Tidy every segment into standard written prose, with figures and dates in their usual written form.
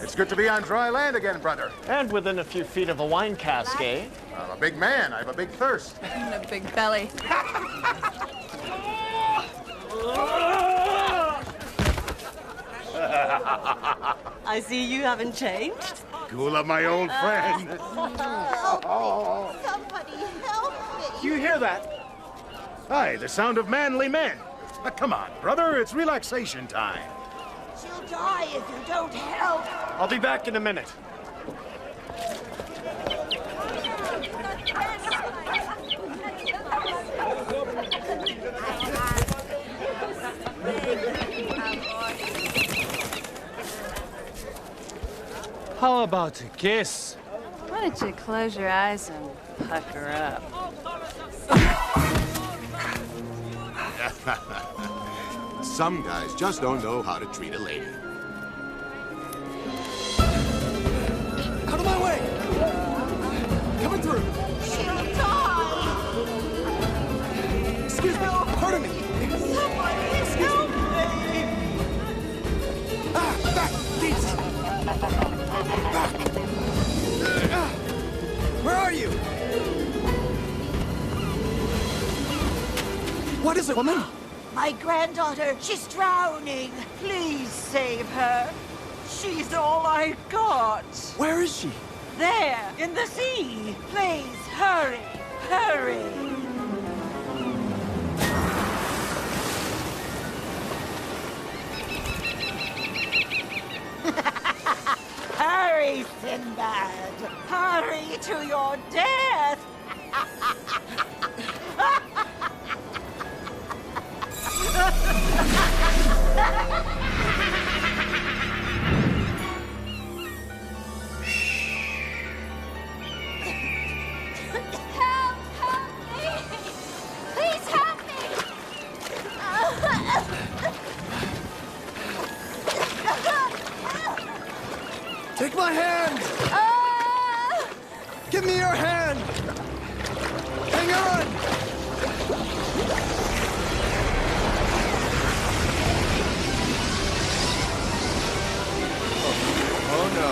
It's good to be on dry land again, brother. And within a few feet of a wine cask, eh? I'm a big man. I have a big thirst. And a big belly. I see you haven't changed. Gula, my old friend. Somebody help me. You hear that? Hi, the sound of manly men. Come on, brother. It's relaxation time. She'll die if you don't help. I'll be back in a minute. How about a kiss? Why don't you close your eyes and pucker up? Some guys just don't know how to treat a lady. Out of my way! Coming through! She'll die. Excuse me, pardon me! Somebody help me. Ah, back! Geese! Back! Where are you? What is it, woman? My granddaughter, she's drowning. Please save her. She's all I got. Where is she? There, in the sea. Please, hurry, hurry. Hurry, Sinbad. Hurry to your death. Help! Help me! Please help me! Take my hand! Give me your hand! Hang on! Oh no.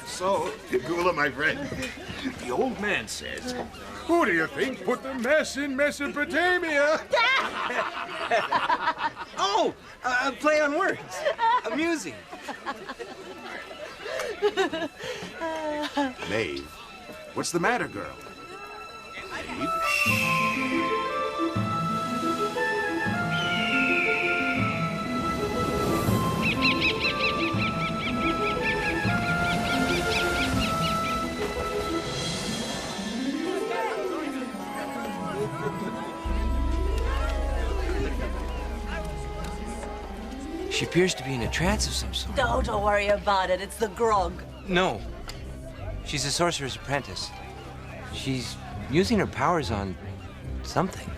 So, Gula, my friend, the old man says, who do you think put the mess in Mesopotamia? Oh! Play on words. Amusing. Maeve, what's the matter, girl? Maeve? She appears to be in a trance of some sort. Don't worry about it. It's the grog. No. She's a sorcerer's apprentice. She's using her powers on something.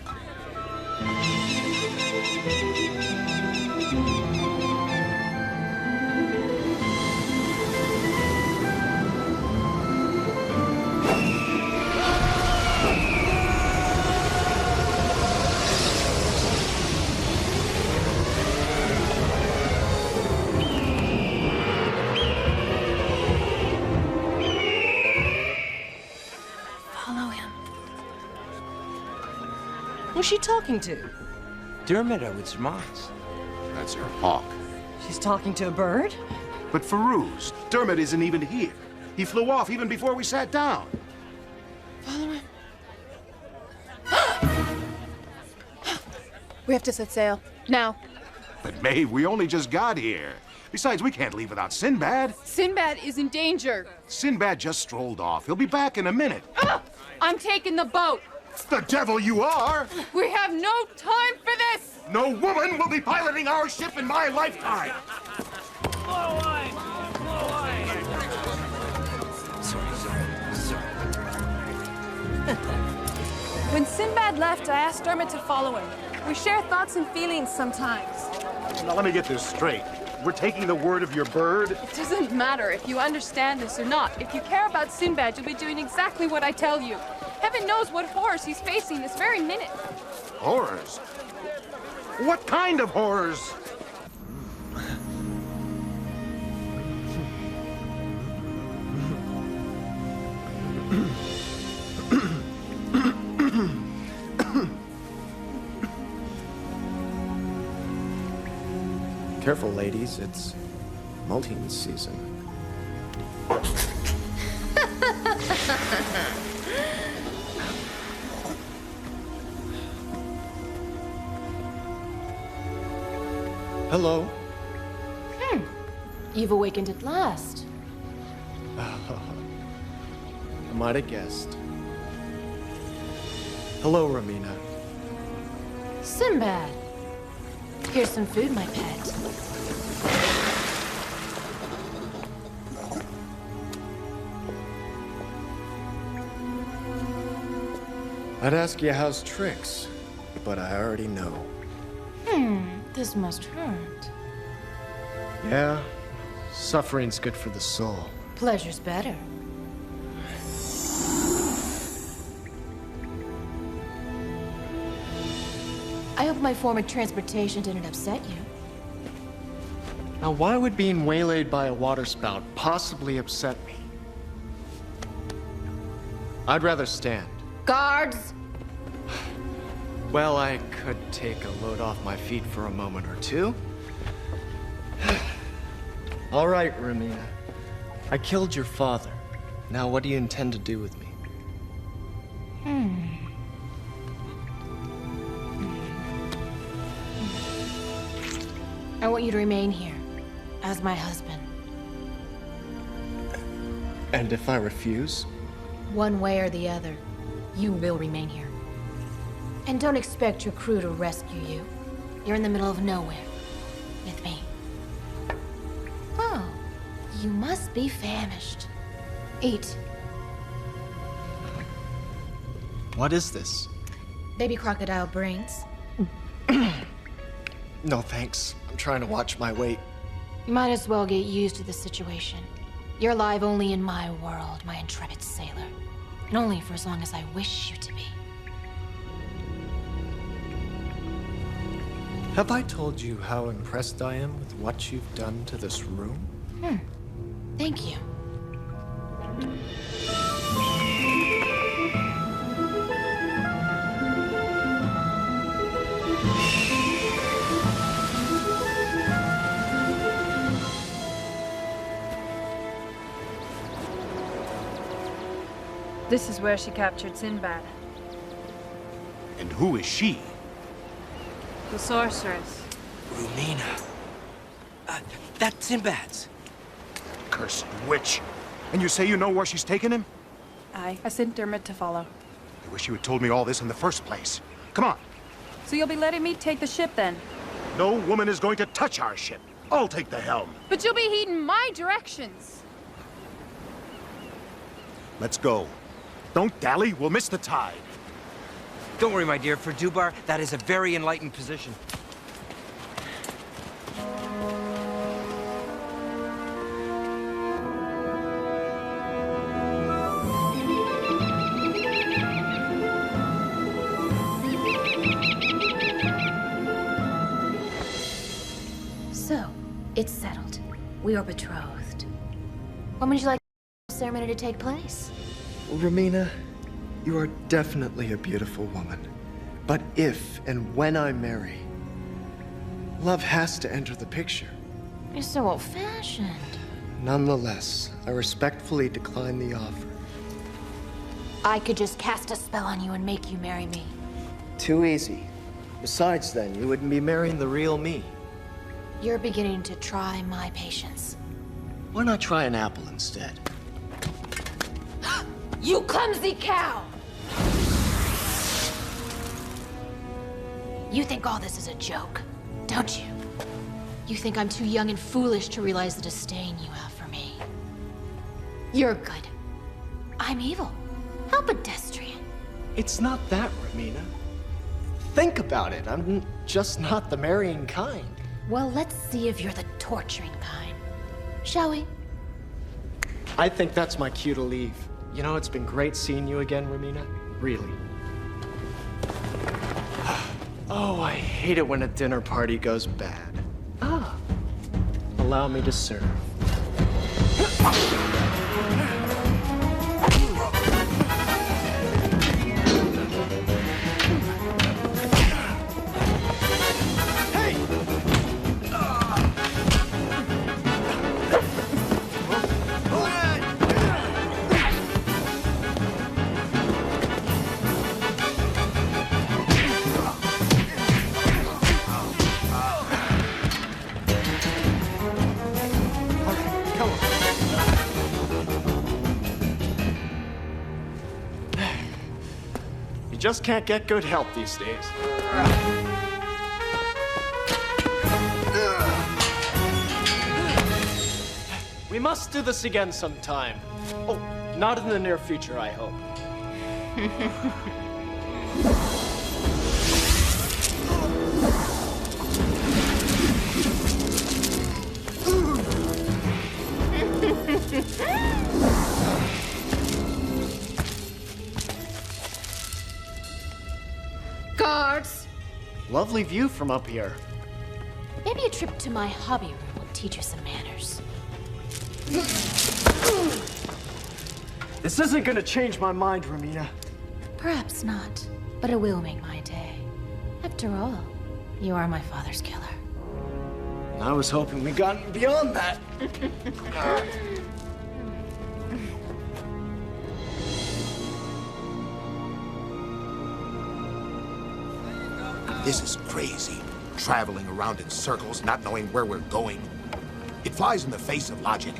Who's she talking to? Dermot, I would surmise. That's her hawk. She's talking to a bird? But Farouz, Dermot isn't even here. He flew off even before we sat down. We have to set sail. Now. But Maeve, we only just got here. Besides, we can't leave without Sinbad. Sinbad is in danger. Sinbad just strolled off. He'll be back in a minute. I'm taking the boat. The devil you are! We have no time for this. No woman will be piloting our ship in my lifetime! When Sinbad left, I asked Dermot to follow him. We share thoughts and feelings sometimes. Now, let me get this straight. We're taking the word of your bird? It doesn't matter if you understand this or not. If you care about Sinbad, you'll be doing exactly what I tell you. Heaven knows what horrors he's facing this very minute. Horrors? What kind of horrors? Careful, ladies. It's molting season. Hello. You've awakened at last. I might have guessed. Hello, Ramina. Sinbad. Here's some food, my pet. I'd ask you how's tricks, but I already know. This must hurt. Yeah, suffering's good for the soul. Pleasure's better. I hope my form of transportation didn't upset you. Now, why would being waylaid by a waterspout possibly upset me? I'd rather stand. Guards! Well, I could take a load off my feet for a moment or two. All right, Ramina. I killed your father. Now, what do you intend to do with me? I want you to remain here, as my husband. And if I refuse? One way or the other, you will remain here. And don't expect your crew to rescue you. You're in the middle of nowhere, with me. Oh, you must be famished. Eat. What is this? Baby crocodile brains. No, thanks. I'm trying to watch my weight. You might as well get used to the situation. You're alive only in my world, my intrepid sailor. And only for as long as I wish you to be. Have I told you how impressed I am with what you've done to this room? Thank you. This is where she captured Sinbad. And who is she? The sorceress. Rumina. That's Sinbad's. Cursed witch. And you say you know where she's taken him? I sent Dermot to follow. I wish you had told me all this in the first place. Come on. So you'll be letting me take the ship then? No woman is going to touch our ship. I'll take the helm. But you'll be heeding my directions. Let's go. Don't dally, we'll miss the tide. Don't worry, my dear. For Dubar, that is a very enlightened position. So, it's settled. We are betrothed. When would you like the ceremony to take place? Ramina, you are definitely a beautiful woman. But if and when I marry, love has to enter the picture. You're so old-fashioned. Nonetheless, I respectfully decline the offer. I could just cast a spell on you and make you marry me. Too easy. Besides, then, you wouldn't be marrying the real me. You're beginning to try my patience. Why not try an apple instead? You clumsy cow! You think all this is a joke, don't you? You think I'm too young and foolish to realize the disdain you have for me. You're good. I'm evil. How pedestrian. It's not that, Romina. Think about it. I'm just not the marrying kind. Well, let's see if you're the torturing kind. Shall we? I think that's my cue to leave. You know, it's been great seeing you again, Romina. Really. Oh, I hate it when a dinner party goes bad. Ah, allow me to serve. Just can't get good help these days. We must do this again sometime. Oh, not in the near future, I hope. Guards! Lovely view from up here. Maybe a trip to my hobby room will teach you some manners. This isn't gonna change my mind, Romina. Perhaps not, but it will make my day. After all, you are my father's killer. I was hoping we'd gotten beyond that. This is crazy. Traveling around in circles, not knowing where we're going. It flies in the face of logic.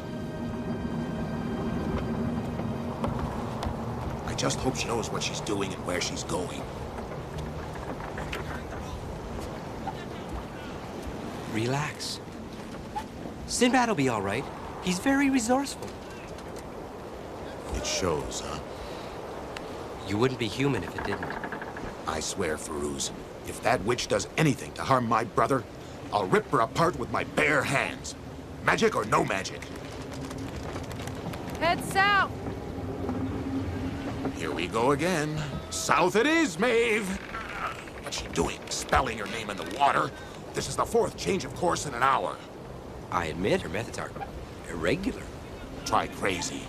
I just hope she knows what she's doing and where she's going. Relax. Sinbad will be all right. He's very resourceful. It shows, huh? You wouldn't be human if it didn't. I swear, Feroz, if that witch does anything to harm my brother, I'll rip her apart with my bare hands. Magic or no magic. Head south. Here we go again. South it is, Maeve. What's she doing? Spelling her name in the water? This is the 4th change of course in an hour. I admit her methods are irregular. Try crazy.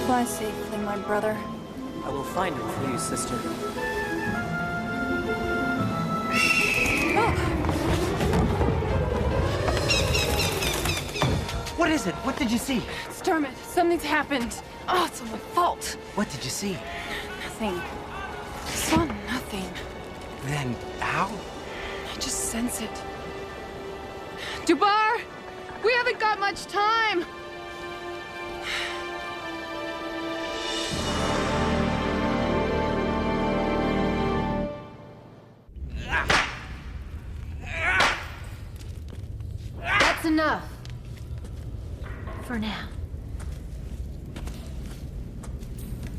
Fly safely, my brother. I will find him for you, sister. What is it? What did you see? It's Dermot. Something's happened. Oh, it's all my fault. What did you see? Nothing. I saw nothing. Then how? I just sense it. Dubar! We haven't got much time! That's enough. For now.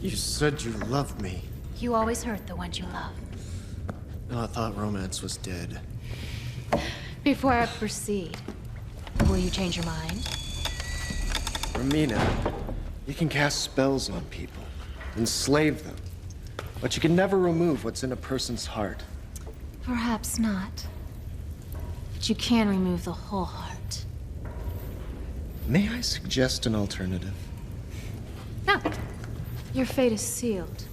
You said you loved me. You always hurt the ones you love. Oh, I thought romance was dead. Before I proceed, will you change your mind? Romina, you can cast spells on people, enslave them, but you can never remove what's in a person's heart. Perhaps not. But you can remove the whole heart. May I suggest an alternative? No. Your fate is sealed.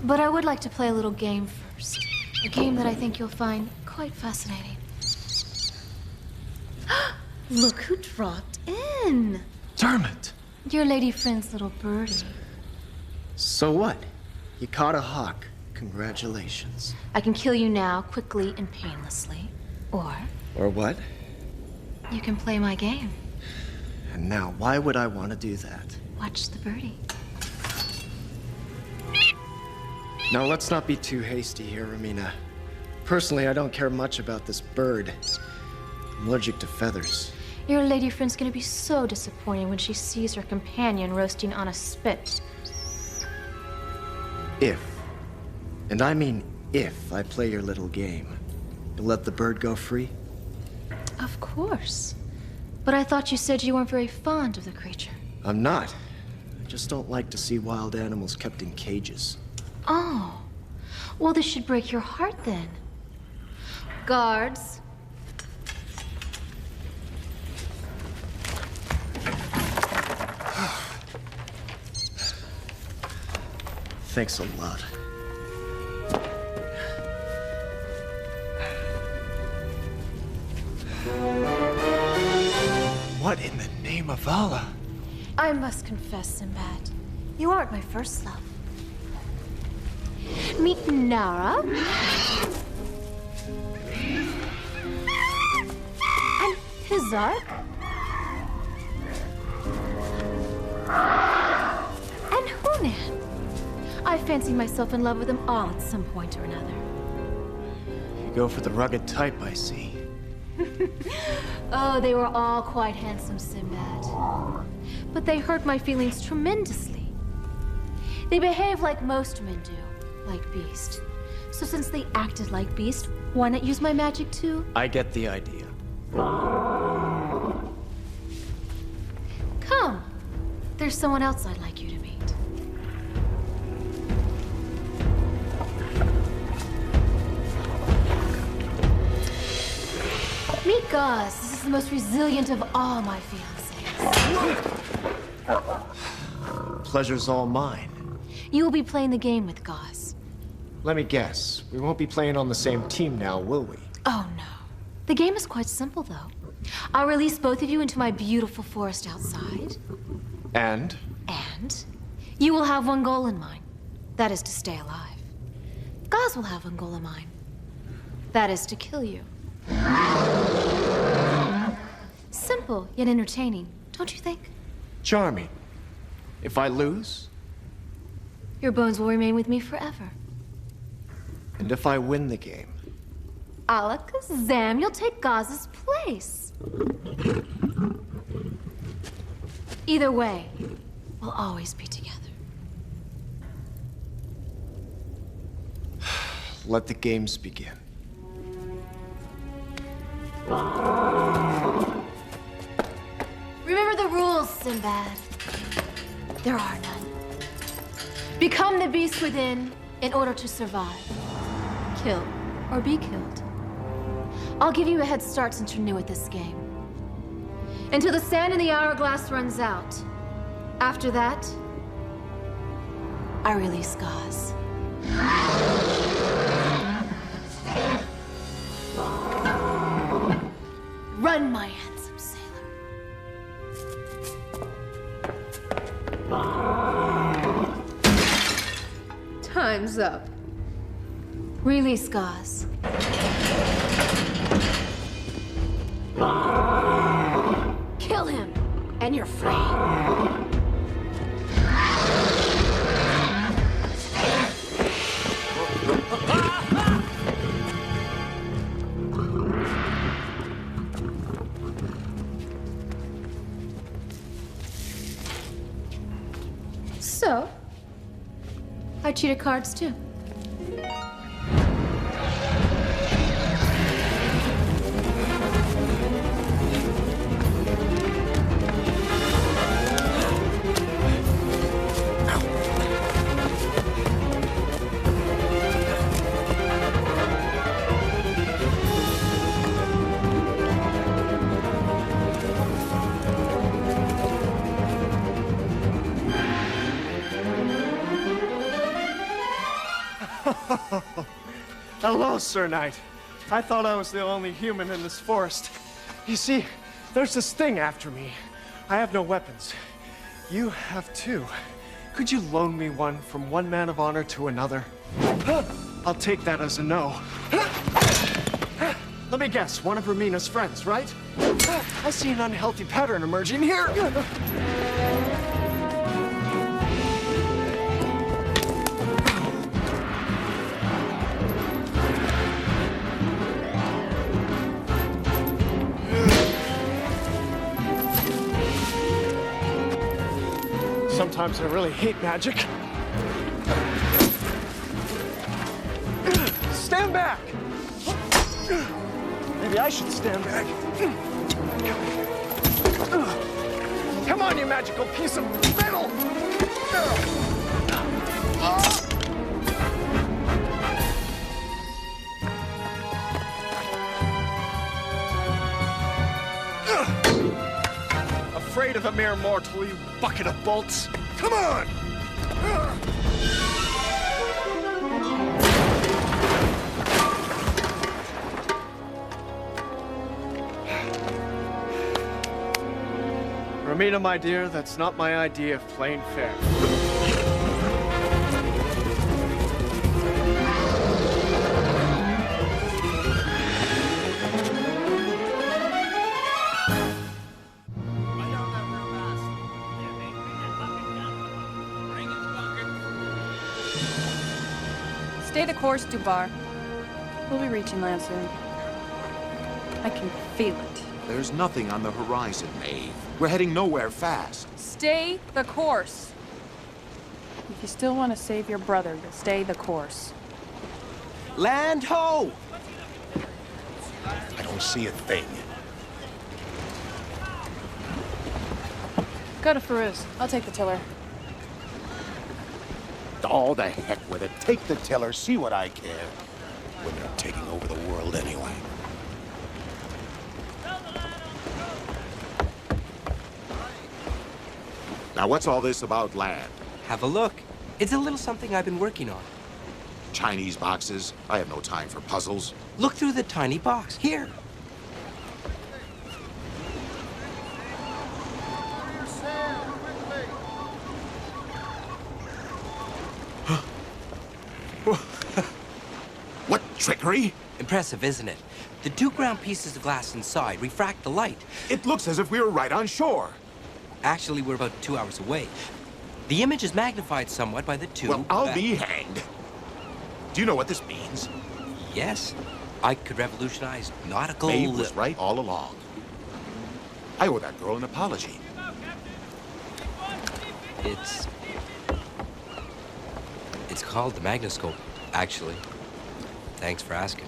But I would like to play a little game first. A game that I think you'll find quite fascinating. Look who dropped in! Dermot! Your lady friend's little birdie. So what? You caught a hawk. Congratulations. I can kill you now, quickly and painlessly. Or Or what? you can play my game. And now, why would I want to do that? Watch the birdie. Now, let's not be too hasty here, Romina. Personally, I don't care much about this bird. I'm allergic to feathers. Your lady friend's gonna be so disappointed when she sees her companion roasting on a spit. If, and I mean if, I play your little game, you'll let the bird go free? Of course. But I thought you said you weren't very fond of the creature. I'm not. I just don't like to see wild animals kept in cages. Oh. Well, this should break your heart then. Guards. Thanks a lot. What in the name of Allah? I must confess, Sinbad, you aren't my first love. Meet Nara. And Hizark. And Hunan. I fancied myself in love with them all at some point or another. You go for the rugged type, I see. Oh, they were all quite handsome, Sinbad. But they hurt my feelings tremendously. They behave like most men do, like Beast. So since they acted like Beast, why not use my magic too? I get the idea. Come. There's someone else I'd like you to meet. Meet Gauze. This is the most resilient of all my fiancés. Pleasure's all mine. You will be playing the game with Gauze. Let me guess. We won't be playing on the same team now, will we? Oh, no. The game is quite simple, though. I'll release both of you into my beautiful forest outside. And? And you will have one goal in mind. That is to stay alive. Gauze will have one goal in mind. That is to kill you. Simple, yet entertaining, don't you think? Charming. If I lose? Your bones will remain with me forever. And if I win the game? Alakazam, you'll take Gauze's place. Either way, we'll always be together. Let the games begin. Remember the rules, Sinbad. There are none. Become the beast within in order to survive. Kill or be killed. I'll give you a head start since you're new at this game. Until the sand in the hourglass runs out. After that, I release Gauze. Run, my handsome sailor. Time's up. Release Gauze. Kill him, and you're free. So, I cheated cards too. Hello, Sir Knight. I thought I was the only human in this forest. You see, there's this thing after me. I have no weapons. You have two. Could you loan me one from one man of honor to another? I'll take that as a no. Let me guess, one of Ramina's friends, right? I see an unhealthy pattern emerging here. Sometimes I really hate magic. Stand back! Maybe I should stand back. Come on, you magical piece of metal! Afraid of a mere mortal, you bucket of bolts? Come on! Ramina, my dear, that's not my idea of playing fair. Stay the course, Dubar. We'll be reaching land soon. I can feel it. There's nothing on the horizon, Maeve. We're heading nowhere fast. Stay the course. If you still want to save your brother, then stay the course. Land ho! I don't see a thing. Go to Farouz. I'll take the tiller. Oh, the heck with it. Take the tiller, see what I care. Women are taking over the world anyway. Now, what's all this about land? Have a look. It's a little something I've been working on. Chinese boxes? I have no time for puzzles. Look through the tiny box. Here. What trickery? Impressive, isn't it? The 2 ground pieces of glass inside refract the light. It looks as if we were right on shore. Actually, we're about 2 hours away. The image is magnified somewhat by the tube. Well, I'll be hanged. Do you know what this means? Yes. I could revolutionize nautical... Maeve was right all along. I owe that girl an apology. It's called the magnoscope, actually. Thanks for asking.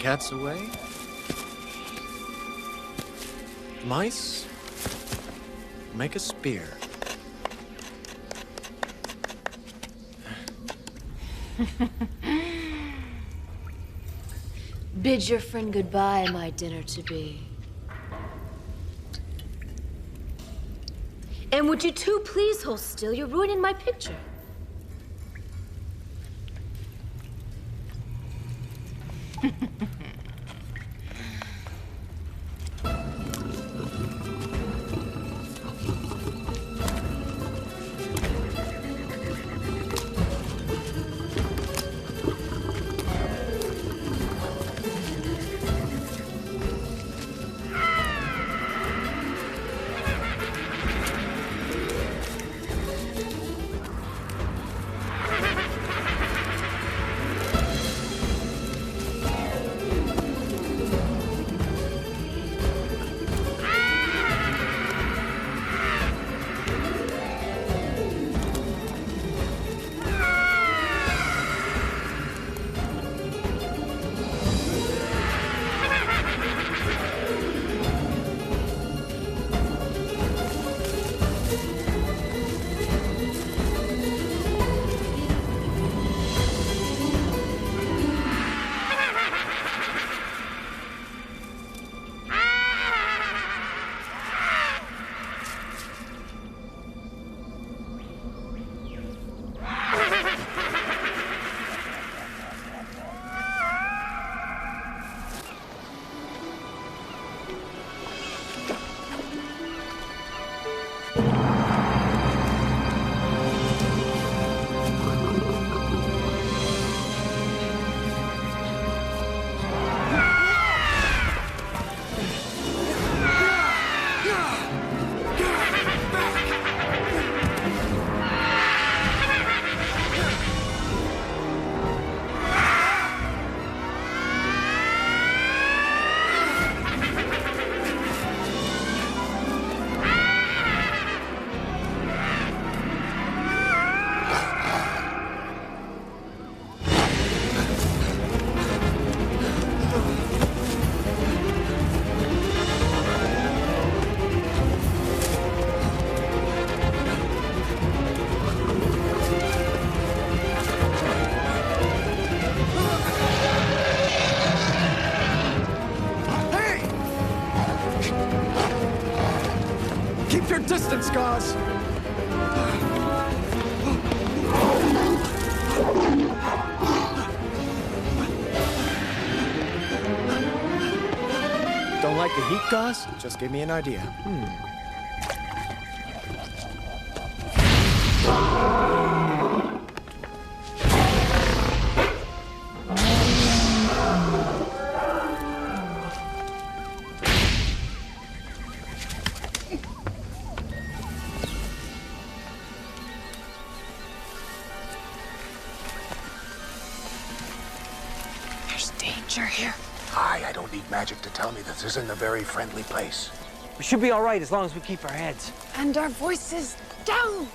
cat's away. Mice make a spear. Bid your friend goodbye, my dinner-to-be. And would you two please hold still? You're ruining my picture. Distance, Gauze! Don't like the heat, Gauze? Just give me an idea. Here. I don't need magic to tell me this isn't a very friendly place. We should be all right as long as we keep our heads. And our voices down.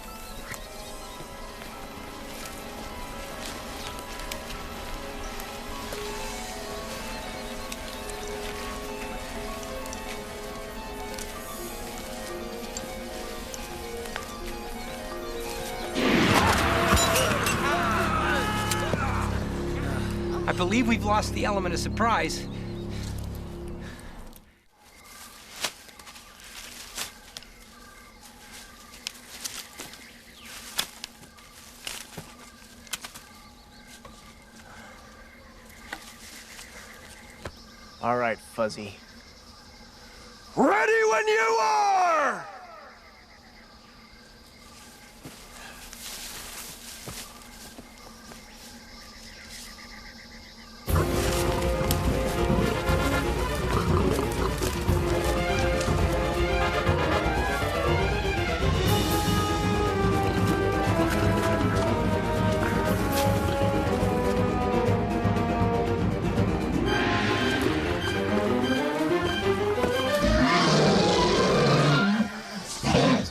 I believe we've lost the element of surprise. All right, Fuzzy. Ready when you are!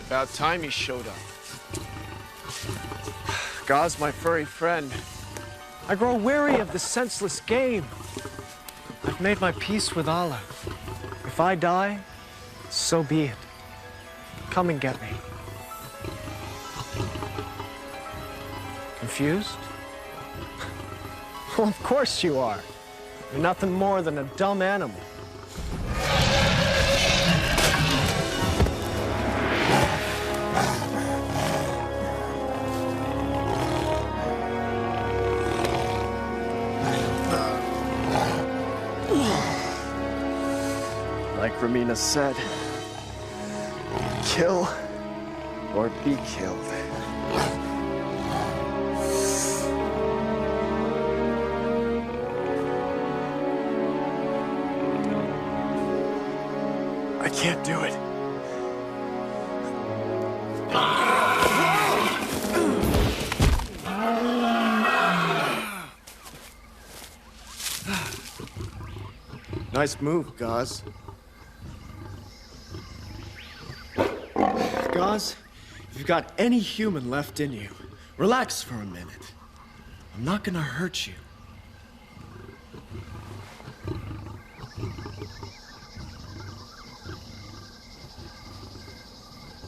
About time he showed up. Gauze, my furry friend. I grow weary of this senseless game. I've made my peace with Allah. If I die, so be it. Come and get me. Confused? Well, of course you are. You're nothing more than a dumb animal. Like Romina said, kill or be killed. I can't do it. Nice move, Gauze. Gauze, if you've got any human left in you, relax for a minute. I'm not gonna hurt you.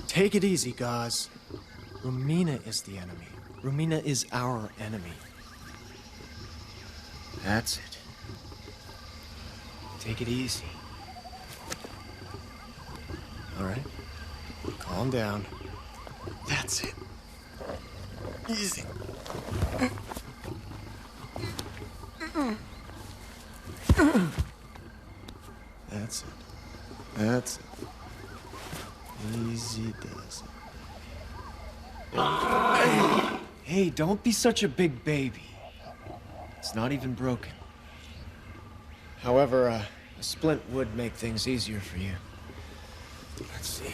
Take it easy, Gauze. Romina is the enemy. Romina is our enemy. That's it. Take it easy. All right? Calm down. That's it. Easy. That's it. That's it. Easy does it. Hey, don't be such a big baby. It's not even broken. However, a splint would make things easier for you. Let's see.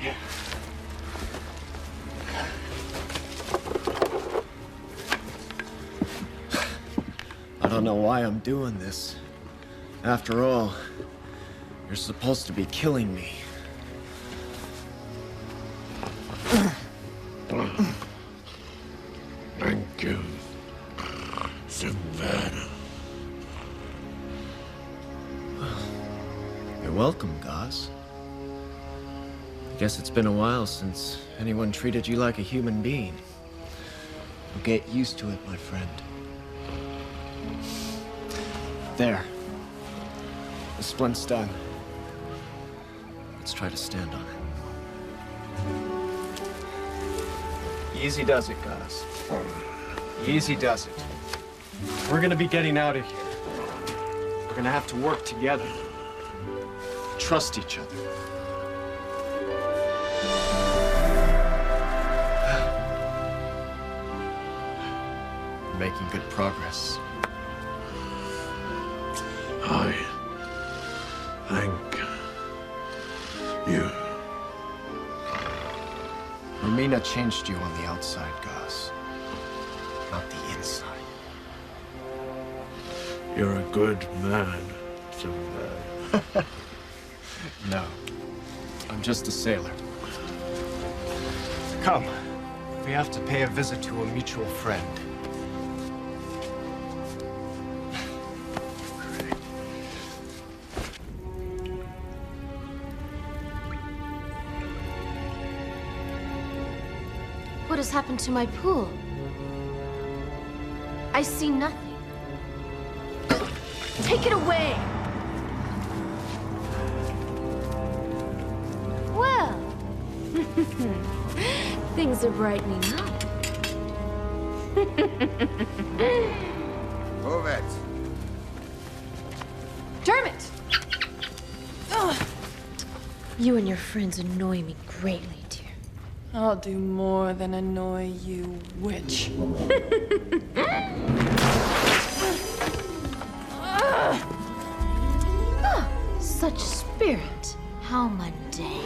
Yeah. I don't know why I'm doing this. After all, you're supposed to be killing me. Thank you, Sinbad. You're welcome, Gauze. I guess it's been a while since anyone treated you like a human being. You'll get used to it, my friend. There. The splint's done. Let's try to stand on it. Easy does it, Gauze. Easy does it. We're gonna be getting out of here. We're gonna have to work together. Trust each other. We're making good progress. I thank you. Romina changed you on the outside, Gauze. Not the inside. You're a good man, Sinbad. No. I'm just a sailor. Come. We have to pay a visit to a mutual friend. What has happened to my pool? I see nothing. Take it away! Well, things are brightening up. Move it. Dermot! Ugh. You and your friends annoy me greatly, dear. I'll do more than annoy you, witch. Such spirit. How mundane.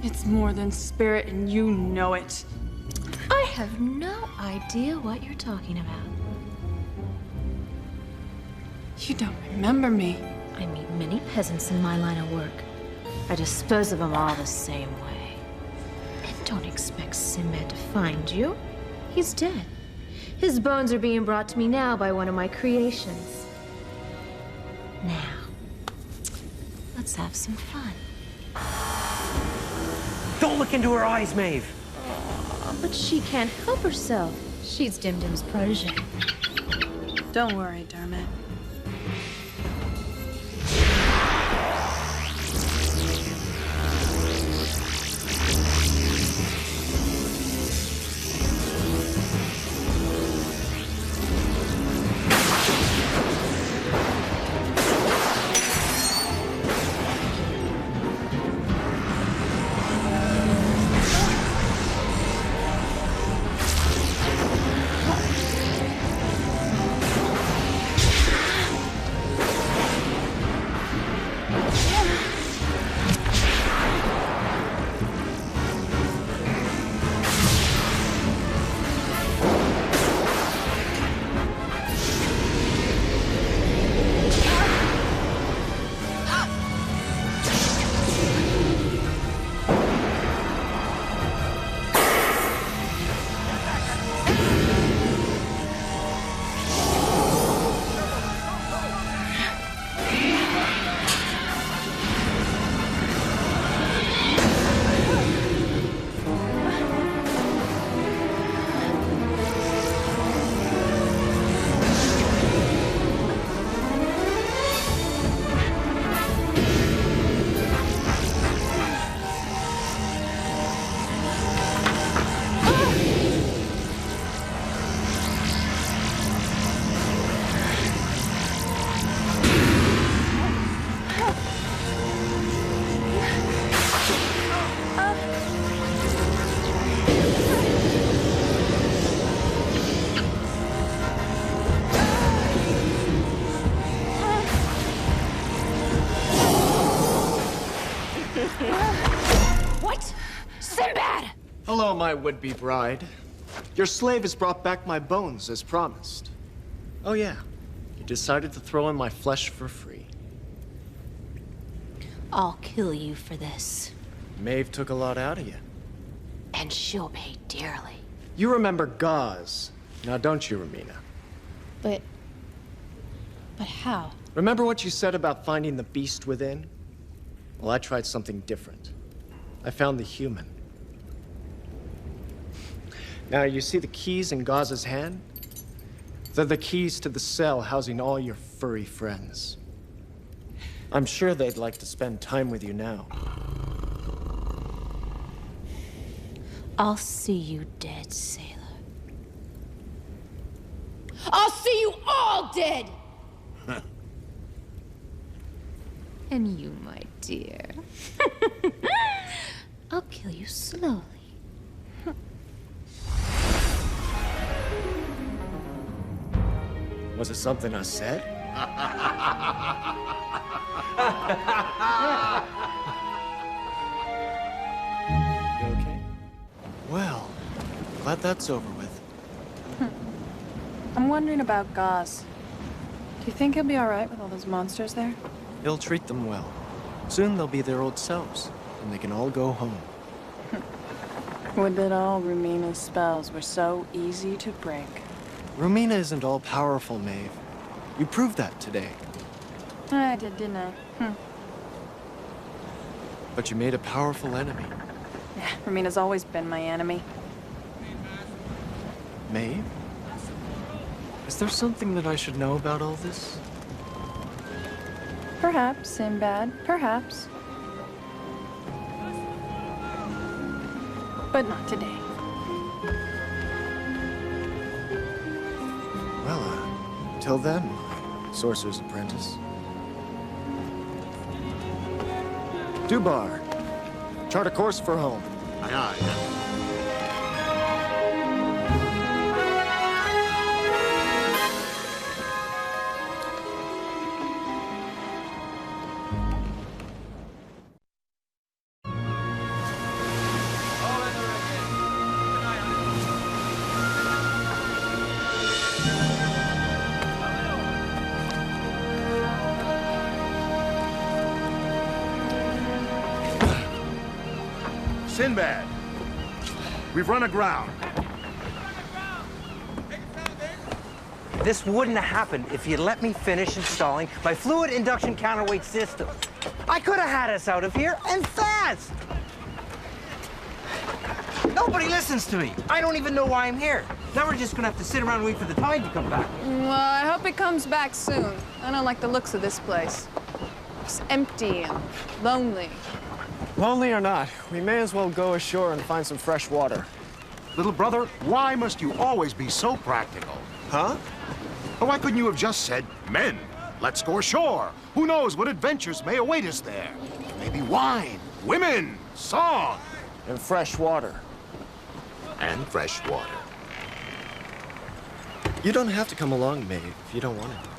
It's more than spirit, and you know it. I have no idea what you're talking about. You don't remember me. I meet many peasants in my line of work. I dispose of them all the same way. And don't expect Sinbad to find you. He's dead. His bones are being brought to me now by one of my creations. Now, let's have some fun. Don't look into her eyes, Maeve. But she can't help herself. She's Dim Dim's protege. Don't worry, Dermot. What? Sinbad! Hello, my would-be bride. Your slave has brought back my bones, as promised. Oh yeah, you decided to throw in my flesh for free. I'll kill you for this. Maeve took a lot out of you. And she'll pay dearly. You remember gauze, now don't you, Romina? But how? Remember what you said about finding the beast within? Well, I tried something different. I found the human. Now, you see the keys in Gauze's hand? They're the keys to the cell housing all your furry friends. I'm sure they'd like to spend time with you now. I'll see you dead, sailor. I'll see you all dead! And you, my dear. I'll kill you slowly. Was it something I said? You okay? Well, glad that's over with. I'm wondering about Gauze. Do you think he'll be all right with all those monsters there? He'll treat them well. Soon they'll be their old selves, and they can all go home. Would that all Rumina's spells were so easy to break. Romina isn't all-powerful, Maeve. You proved that today. I did, didn't I? But you made a powerful enemy. Yeah, Rumina's always been my enemy. Maeve? Is there something that I should know about all this? Perhaps, Sinbad, perhaps. But not today. Well, till then, Sorcerer's Apprentice. Dubar, chart a course for home. Aye, aye. Sinbad, we've run aground. this wouldn't have happened if you'd let me finish installing my fluid induction counterweight system. I could have had us out of here, and fast! Nobody listens to me. I don't even know why I'm here. Now we're just gonna have to sit around and wait for the tide to come back. Well, I hope it comes back soon. I don't like the looks of this place. It's empty and lonely. Lonely or not, we may as well go ashore and find some fresh water. Little brother, why must you always be so practical? Huh? Or why couldn't you have just said, men, let's go ashore? Who knows what adventures may await us there? Maybe wine, women, song. And fresh water. And fresh water. You don't have to come along, Maeve, if you don't want to.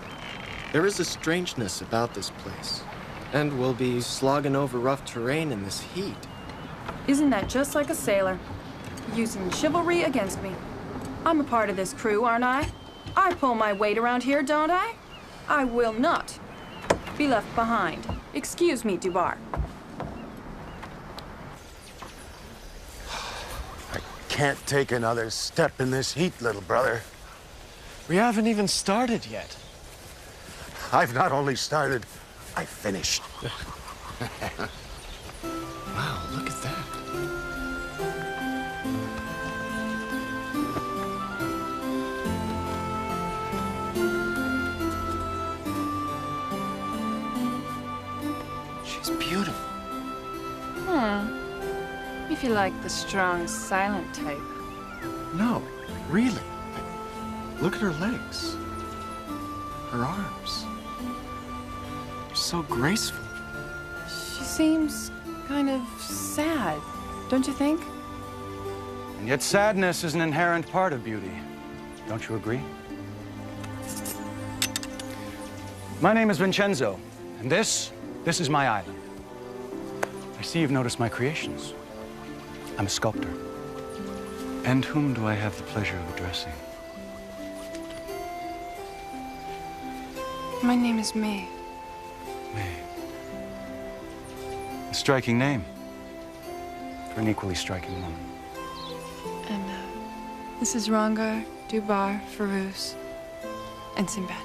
There is a strangeness about this place. And we'll be slogging over rough terrain in this heat. Isn't that just like a sailor? Using chivalry against me. I'm a part of this crew, aren't I? I pull my weight around here, don't I? I will not be left behind. Excuse me, Dubar. I can't take another step in this heat, little brother. We haven't even started yet. I've not only started, I finished. Wow, look at that. She's beautiful. If you like the strong, silent type. No, really. Look at her legs. Her arms. They're so graceful. She seems kind of sad, don't you think? And yet sadness is an inherent part of beauty. Don't you agree? My name is Vincenzo, and this is my island. I see you've noticed my creations. I'm a sculptor. And whom do I have the pleasure of addressing? My name is May. May. A striking name for an equally striking woman. And this is Rangar, Dubar, Farouz, and Sinbad.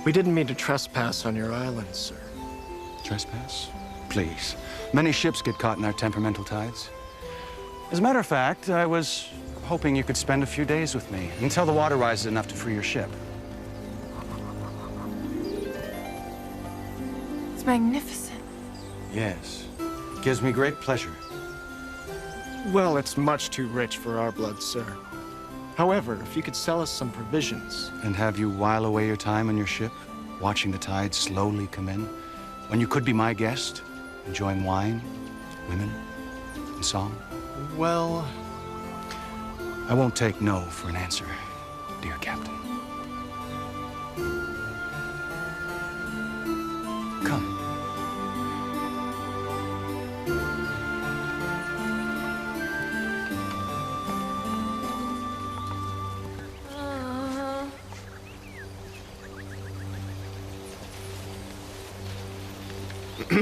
We didn't mean to trespass on your island, sir. Trespass? Please. Many ships get caught in our temperamental tides. As a matter of fact, I was hoping you could spend a few days with me until the water rises enough to free your ship. It's magnificent. Yes. It gives me great pleasure. Well, it's much too rich for our blood, sir. However, if you could sell us some provisions. And have you while away your time on your ship, watching the tide slowly come in, when you could be my guest, enjoying wine, women, and song? Well, I won't take no for an answer, dear Captain. Come. all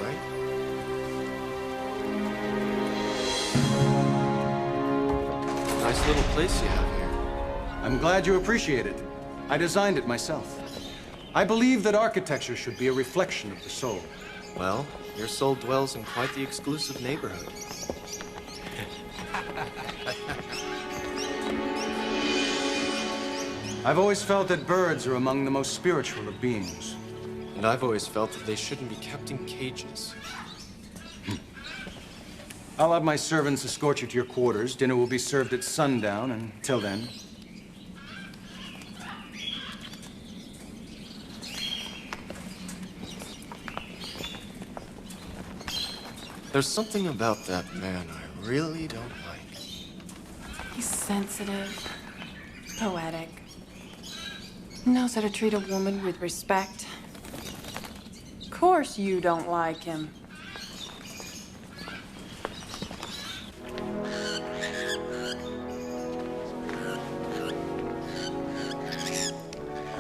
right. Nice little place you have here. I'm glad you appreciate it. I designed it myself. I believe that architecture should be a reflection of the soul. Well, your soul dwells in quite the exclusive neighborhood. I've always felt that birds are among the most spiritual of beings. And I've always felt that they shouldn't be kept in cages. I'll have my servants escort you to your quarters. Dinner will be served at sundown, and till then... There's something about that man I really don't like. He's sensitive, poetic. Knows how to treat a woman with respect. Of course you don't like him.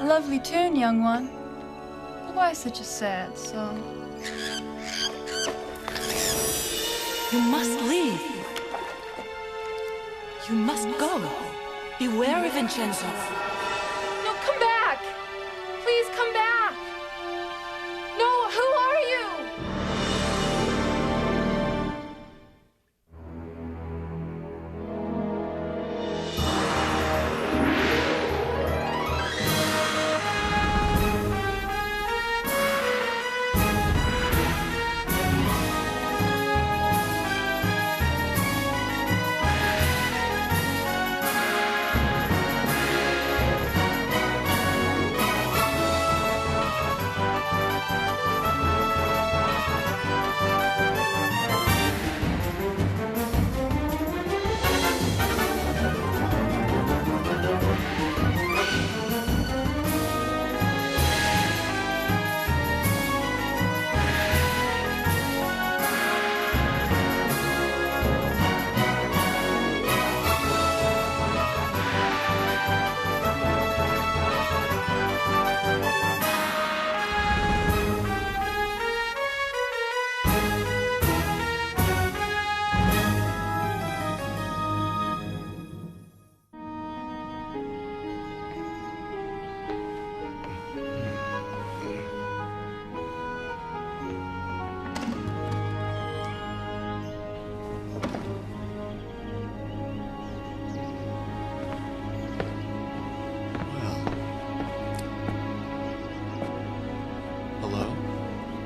Lovely tune, young one. Why such a sad song? You must leave. You must go. Beware, Vincenzo. No, come back! Please come back! No, who are you?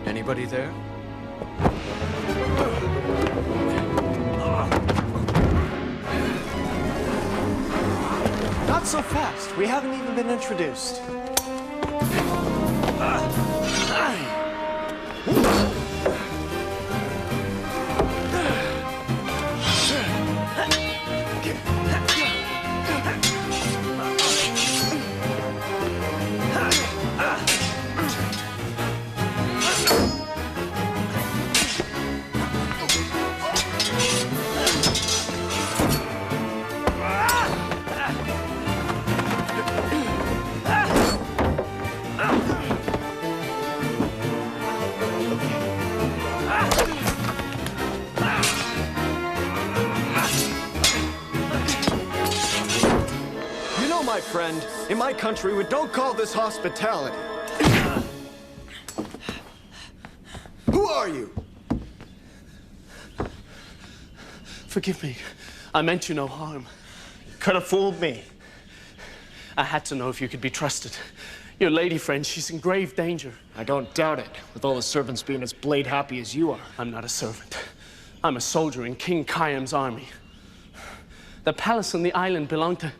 Anybody there? Not so fast. We haven't even been introduced. My friend, in my country, we don't call this hospitality. Who are you? Forgive me. I meant you no harm. Could have fooled me. I had to know if you could be trusted. Your lady friend, she's in grave danger. I don't doubt it, with all the servants being as blade happy as you are. I'm not a servant. I'm a soldier in King Khayyam's army. The palace on the island belonged to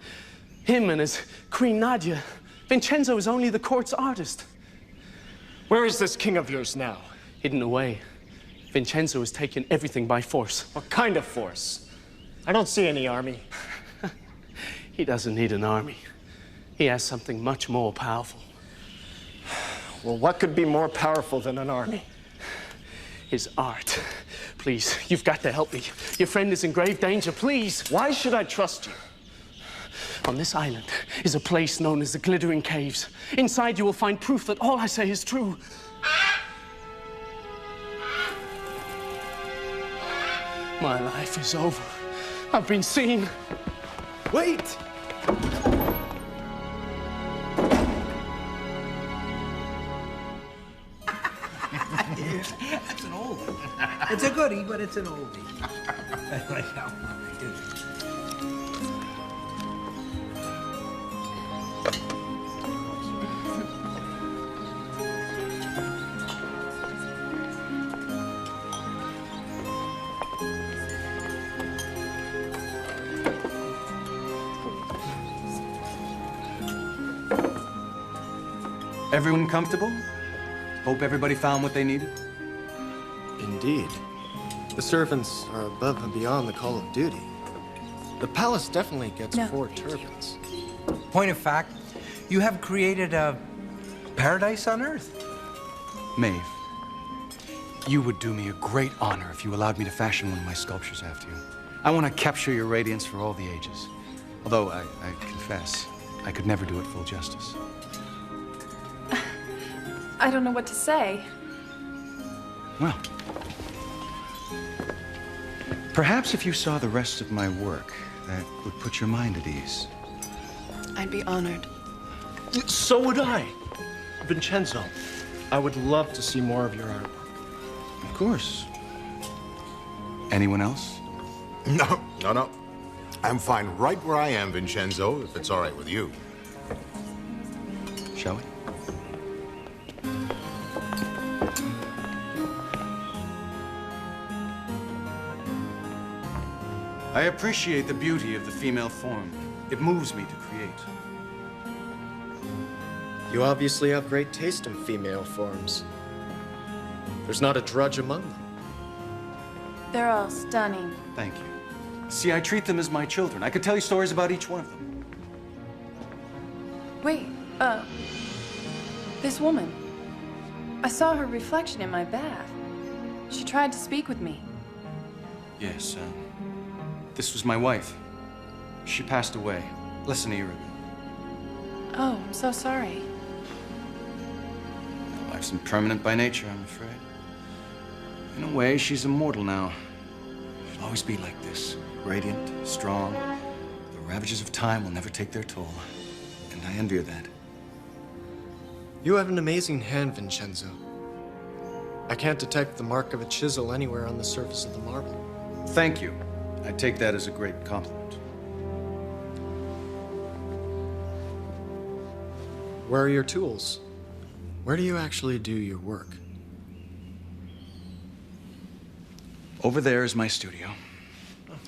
him and his Queen Nadia. Vincenzo is only the court's artist. Where is this king of yours now? Hidden away. Vincenzo has taken everything by force. What kind of force? I don't see any army. He doesn't need an army. He has something much more powerful. Well, what could be more powerful than an army? His art. Please, you've got to help me. Your friend is in grave danger, please. Why should I trust you? On this island is a place known as the Glittering Caves. Inside you will find proof that all I say is true. My life is over. I've been seen. Wait! That's an oldie. It's a goodie, but it's an oldie. I like how they do it. Everyone comfortable? Hope everybody found what they needed? Indeed. The servants are above and beyond the call of duty. The palace definitely gets 4 turbans. Point of fact, you have created a paradise on Earth. Maeve, you would do me a great honor if you allowed me to fashion one of my sculptures after you. I want to capture your radiance for all the ages. Although, I confess, I could never do it full justice. I don't know what to say. Well, perhaps if you saw the rest of my work, that would put your mind at ease. I'd be honored. So would I. Vincenzo, I would love to see more of your artwork. Of course. Anyone else? No. I'm fine right where I am, Vincenzo, if it's all right with you. Shall we? I appreciate the beauty of the female form. It moves me to create. You obviously have great taste in female forms. There's not a drudge among them. They're all stunning. Thank you. See, I treat them as my children. I could tell you stories about each one of them. Wait, this woman. I saw her reflection in my bath. She tried to speak with me. Yes, this was my wife. She passed away less than a year ago. Oh, I'm so sorry. Life's impermanent by nature, I'm afraid. In a way, she's immortal now. She'll always be like this, radiant, strong. The ravages of time will never take their toll, and I envy her that. You have an amazing hand, Vincenzo. I can't detect the mark of a chisel anywhere on the surface of the marble. Thank you. I take that as a great compliment. Where are your tools? Where do you actually do your work? Over there is my studio.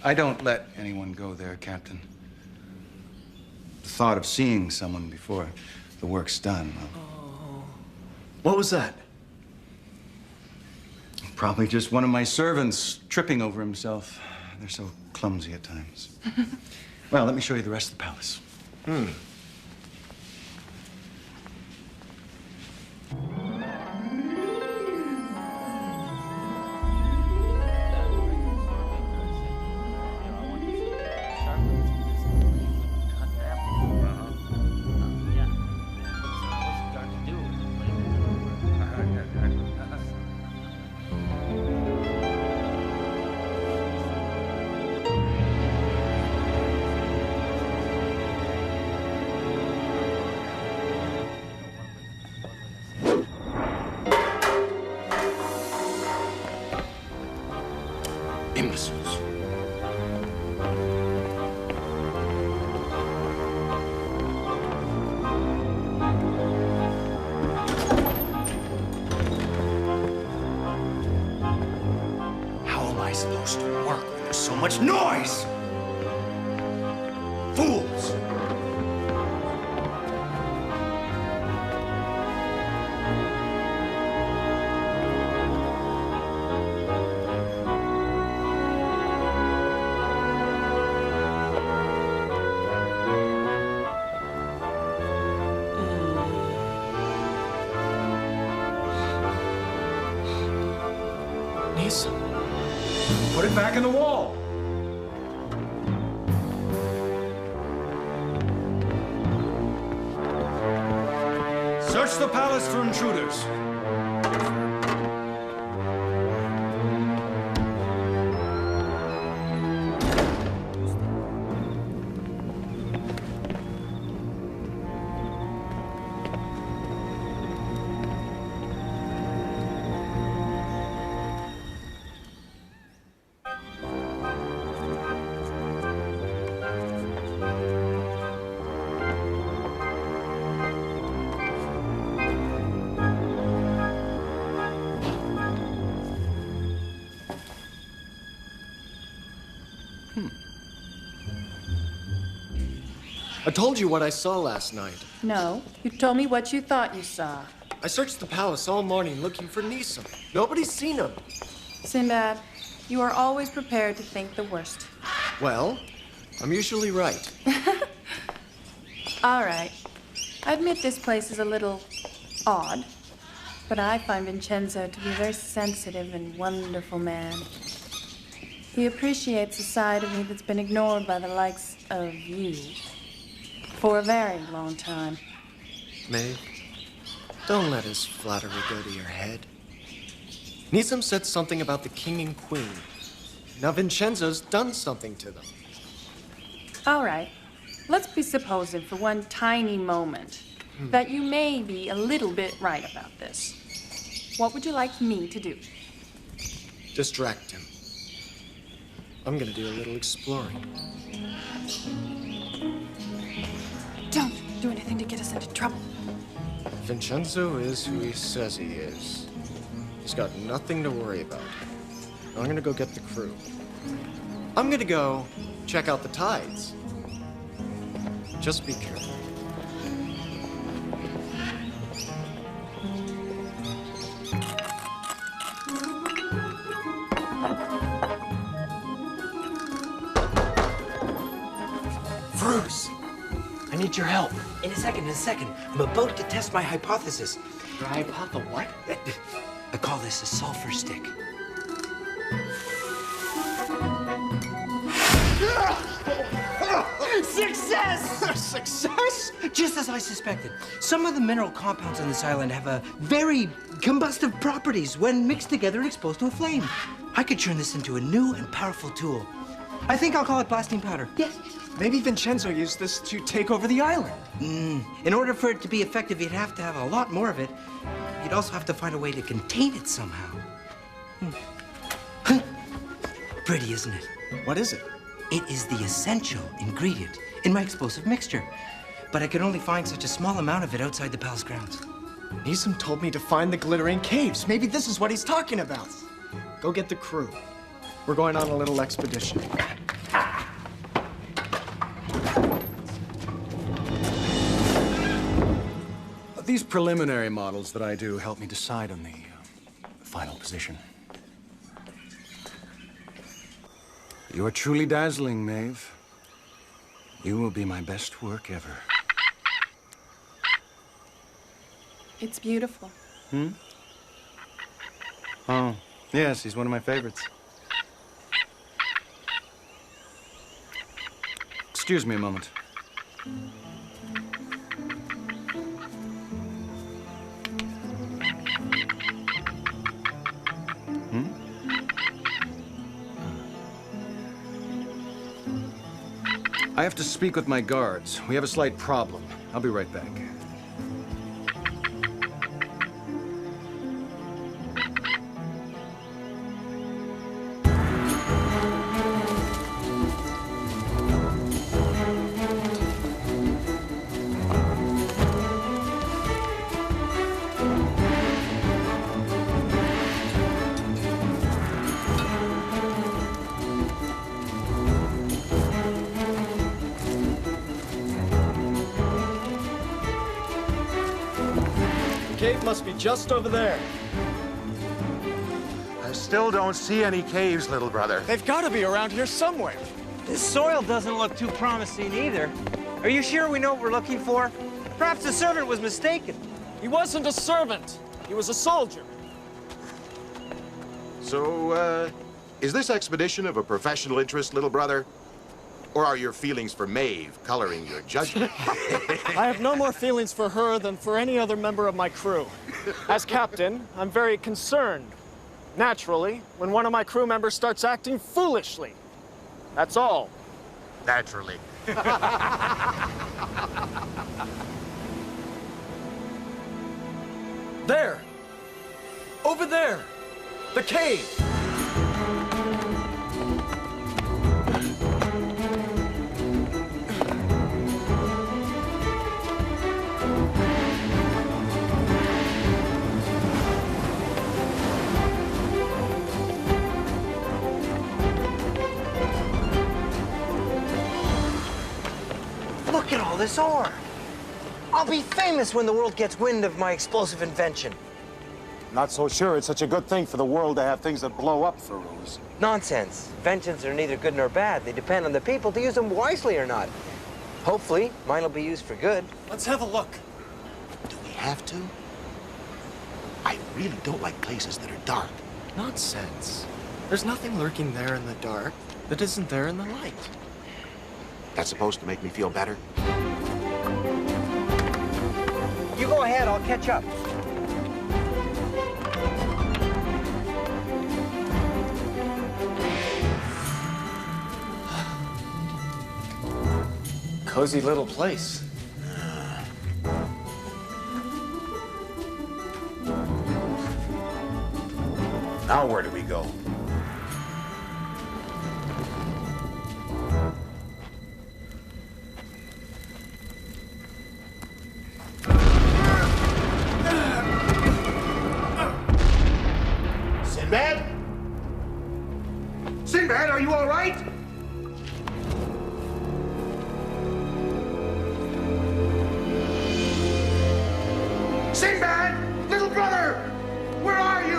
I don't let anyone go there, Captain. The thought of seeing someone before the work's done, well, What was that? probably just one of my servants tripping over himself. They're so clumsy at times. Well, let me show you the rest of the palace. Imbeciles. How am I supposed to work when there's so much noise? Fools! Put it back in the wall. Search the palace for intruders. I told you what I saw last night. No, you told me what you thought you saw. I searched the palace all morning looking for Nisam. Nobody's seen him. Sinbad, you are always prepared to think the worst. Well, I'm usually right. All right. I admit this place is a little odd, but I find Vincenzo to be a very sensitive and wonderful man. He appreciates a side of me that's been ignored by the likes of you for a very long time. Maeve, don't let his flattery go to your head. Nisam said something about the king and queen. Now Vincenzo's done something to them. All right. let's be supposing for one tiny moment that you may be a little bit right about this. What would you like me to do? Distract him. I'm gonna do a little exploring. Don't do anything to get us into trouble. Vincenzo is who he says he is. He's got nothing to worry about. I'm gonna go get the crew. I'm gonna go check out the tides. Just be careful. Bruce, I need your help. In a second. I'm about to test my hypothesis. Your hypothesis what? I call this a sulfur stick. Success! Success? Just as I suspected. Some of the mineral compounds on this island have a very combustive properties when mixed together and exposed to a flame. I could turn this into a new and powerful tool. I think I'll call it blasting powder. Yes. Maybe Vincenzo used this to take over the island. In order for it to be effective, you'd have to have a lot more of it. You'd also have to find a way to contain it somehow. Pretty, isn't it? What is it? It is the essential ingredient in my explosive mixture. But I could only find such a small amount of it outside the palace grounds. Neeson told me to find the glittering caves. Maybe this is what he's talking about. Go get the crew. We're going on a little expedition. These preliminary models that I do help me decide on the final position. You are truly dazzling, Maeve. You will be my best work ever. It's beautiful. Oh, yes, he's one of my favorites. Excuse me a moment. I have to speak with my guards. We have a slight problem. I'll be right back. Cave must be just over there. I still don't see any caves, little brother. They've got to be around here somewhere. This soil doesn't look too promising either. Are you sure we know what we're looking for? Perhaps the servant was mistaken. He wasn't a servant. He was a soldier. So, is this expedition of a professional interest, little brother? Or are your feelings for Maeve coloring your judgment? I have no more feelings for her than for any other member of my crew. As captain, I'm very concerned. Naturally, when one of my crew members starts acting foolishly. That's all. Naturally. There! Over there! The cave! Look at all this ore. I'll be famous when the world gets wind of my explosive invention. Not so sure it's such a good thing for the world to have things that blow up, Feroz. Nonsense. Inventions are neither good nor bad. They depend on the people to use them wisely or not. Hopefully, mine will be used for good. Let's have a look. Do we have to? I really don't like places that are dark. Nonsense. There's nothing lurking there in the dark that isn't there in the light. That's supposed to make me feel better? You go ahead, I'll catch up. cozy little place. Now where do we go? Sinbad? Sinbad, are you all right? Sinbad! Little brother! Where are you?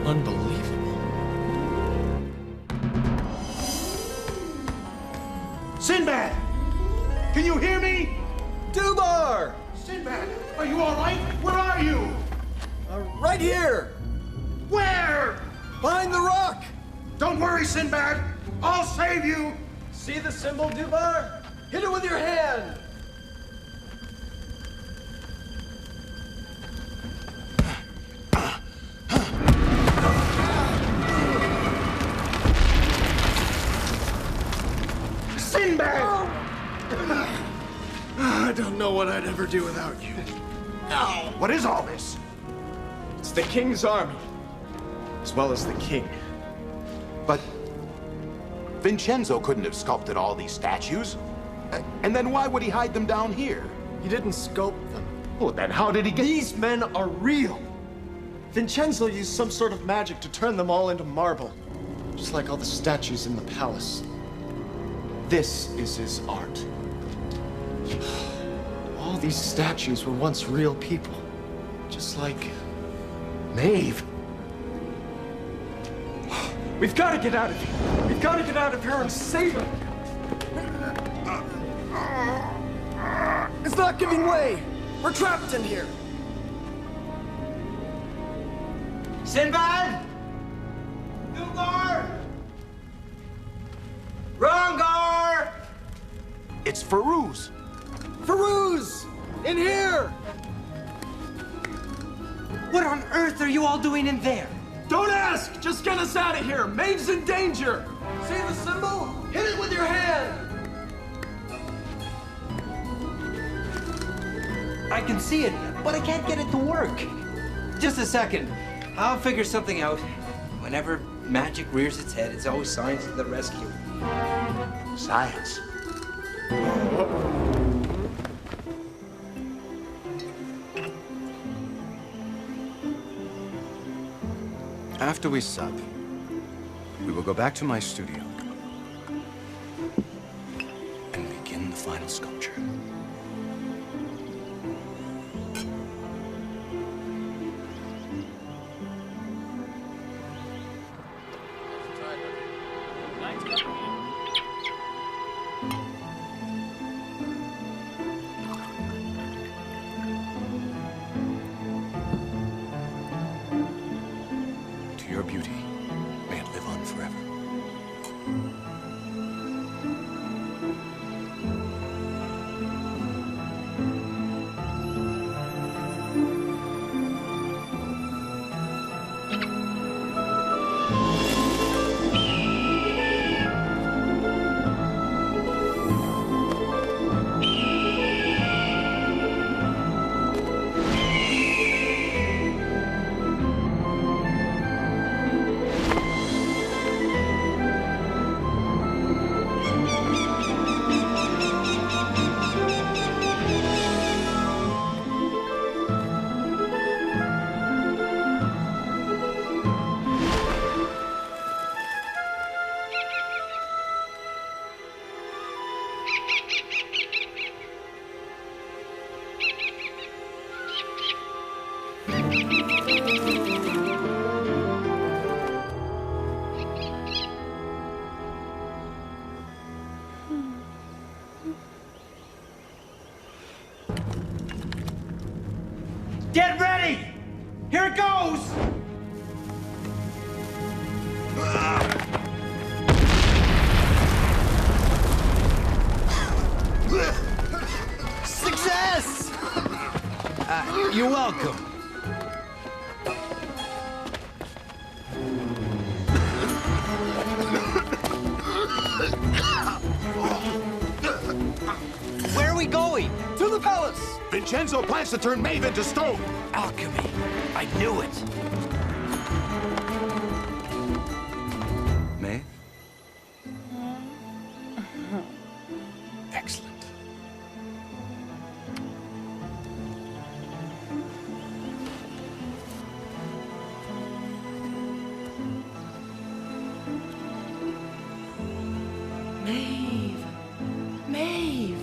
Unbelievable. Sinbad! Can you hear me? Dubar! Sinbad, are you all right? Where are you? Right here! Where? Behind the rock! Don't worry, Sinbad. I'll save you. See the symbol, Dubar? Hit it with your hand! Sinbad! I don't know what I'd ever do without you. What is all this? It's the king's army, as well as the king. But Vincenzo couldn't have sculpted all these statues. And then why would he hide them down here? He didn't sculpt them. Well, then how did he get... These men are real. Vincenzo used some sort of magic to turn them all into marble, just like all the statues in the palace. This is his art. All these statues were once real people, just like Maeve. We've got to get out of here. We've got to get out of here and save him. It's not giving way. We're trapped in here. Sinbad! Dugar! Rongar! It's Farouz. Farouz! In here! What on earth are you all doing in there? Don't ask! Just get us out of here! Maeve's in danger! See the symbol? Hit it with your hand! I can see it, but I can't get it to work. Just a second. I'll figure something out. Whenever magic rears its head, it's always science to the rescue. Science. After we sup, we will go back to my studio and begin the final sculpture. To your beauty, may it live on forever. Get ready! Here it goes! Success! Welcome. Where are we going? To the palace! Vincenzo plans to turn Maeve into stone! Alchemy. I knew it. Maeve? Excellent. Maeve. Maeve.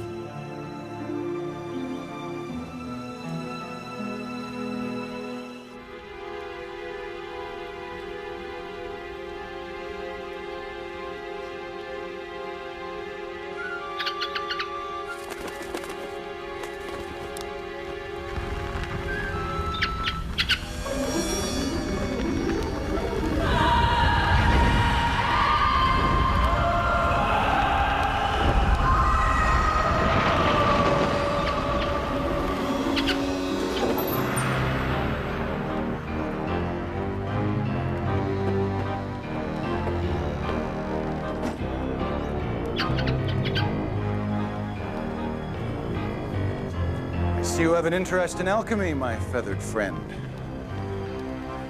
I see you have an interest in alchemy, my feathered friend.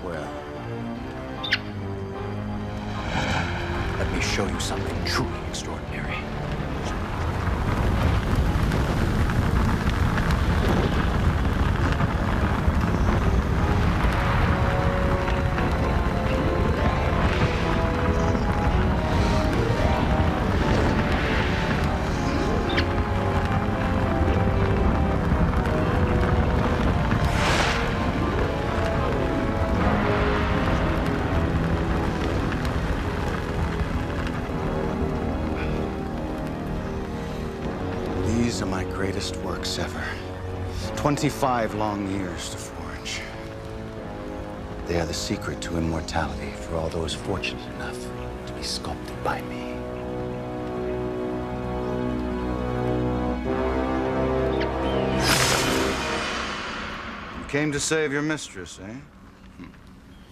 Well, let me show you something truly extraordinary. These are my greatest works ever. 25 long years to forge. They are the secret to immortality for all those fortunate enough to be sculpted by me. You came to save your mistress, eh?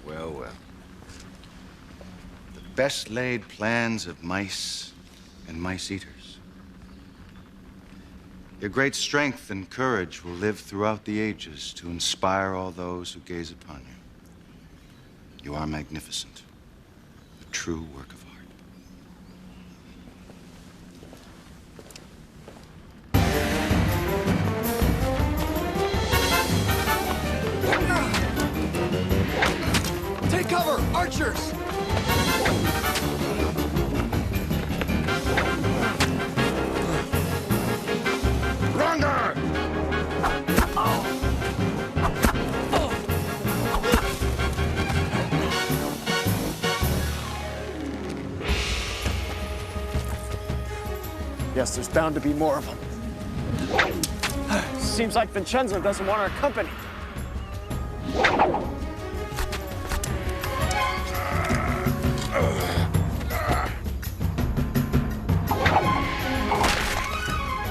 Well, well. The best laid plans of mice and mice-eaters. Your great strength and courage will live throughout the ages to inspire all those who gaze upon you. You are magnificent, a true work of art. Take cover! Archers! Yes, there's bound to be more of them. Seems like Vincenzo doesn't want our company.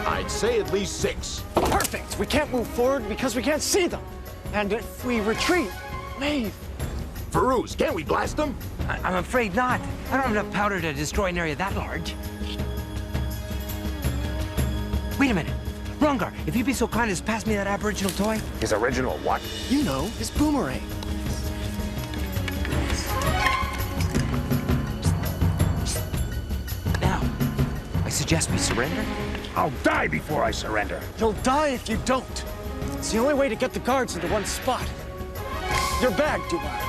I'd say at least 6. Perfect! We can't move forward because we can't see them. And if we retreat, Maeve. Farouz, can't we blast them? I'm afraid not. I don't have enough powder to destroy an area that large. Wait a minute. Rongar, if you'd be so kind as pass me that aboriginal toy. His original what? You know, his boomerang. Now, I suggest we surrender. I'll die before I surrender. You'll die if you don't. It's the only way to get the guards into one spot. Your bag, Dubai.